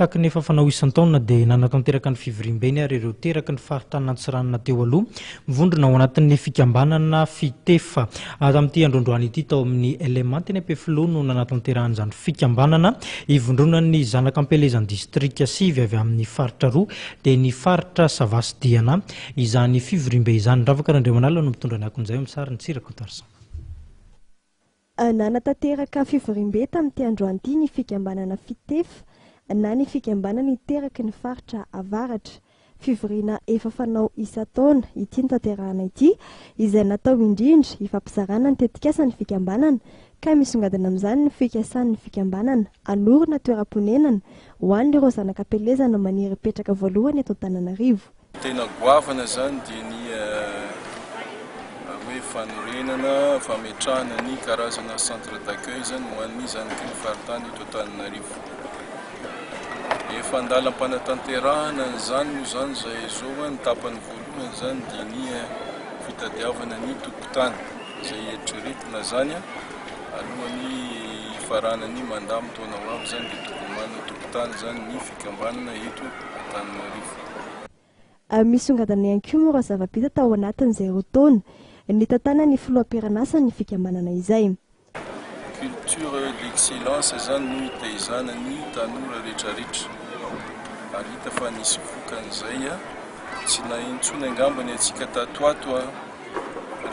Tahaky ny efa fanao isan-taona dia nanatanteraka ny fivoriam-beny ary ireo teraky ny faritany Antsiranana teo aloha mivondrona ao anatin'ny fikambanana fitefa. Tamin'ity androandroany ity tao amin'ny Elemanteny Ampefiloha no nanatanterahany izany fikambanana ivondronan'ny zanaka ampelezan'ny distrika sivy avy amin'ny faritra roa dia ny faritra Savasidiana izany fivoriam-be izany. Ravakaran'Andriamanala no mitondra ny akon'izay amin'ny sariny Tsirako Tarsan. Nanatanteraka fivoriam-be tamin'ity androany ity ny fikambanana fitefa na ny fikambanana iteraky ny faritra avaratra. Fivoriana efa fanao isa-taona ity notanterahana ity izay natao indrindra hifampizarana ny tetikasan'ny fikambanana ka misongadina amin'izany ny fikasan'ny fikambanana anorina toeram-ponenana ho an'ireo zanaka ampelezana maniry petraka voalohany eto Antananarivo. Tena goavana zany dia ny hoe fanorenana fametrahana ny karazana centre d'accueil zany ho an'ny zanaky ny faritany eto Antananarivo. Efa andalam-panatanterahana zany moa zany izay zao ny tapany voalohany zany dia ny fitadiavana ny tokotany izay eritreretina zany alohan'ny farana ny mandamo taona ho avy zany dia tokony manana tokotany zany ny fikambanana eto Antananarivo. Misongadina ihany koa moa raha zava-bita tao anatin'izay taona ny tantana ny filoam-pirenasa ny fikambanana izay. Culture d'excellence zany no hitaizana ny tanora rehetrarehetra ary hita fa nisy vokan'izay tsy naintsony angambany antsika tatoato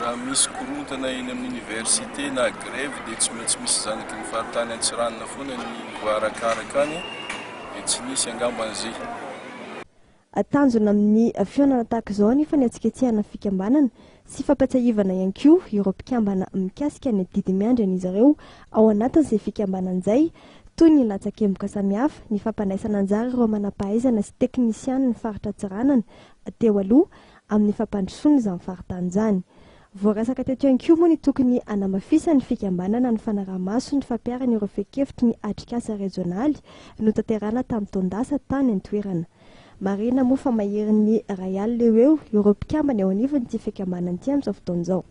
raha misy korontana eny amin'ny université na grève dia tsy maintsy misy zanaky ny faritany Antsiranana foana ny voarakaraka any dia tsy nisy angamban'izay. Tanjona amin'ny fionana tahaka izao nefa ny atsiketsehana fikambanana sy fampatsiahivana ihany koa ireo mpikambana mikasika ny didy miandry izy ireo ao anatin'izay fikambanan'izay toy ny latsakemboka samihafa ny fampandraisana anjara ireo manam-pahaizana sy teknisiana ny faritra Antsiranana teo aloha amin'ny fampandrosoana izany faritany izany. Voaresaka teto ihany koa moa ny tokony anamafisany fikambanana ny fanaraha-maso ny fampiarana ireo fehinkevitry ny atrikasa regionaly notanterahana tamin'ny taondasa tany an-toerana. Marina moa fa maherin'ny ray alina eo ireo mpikambana eo anivony ty fikambanana ity amin'izao fotoana izao.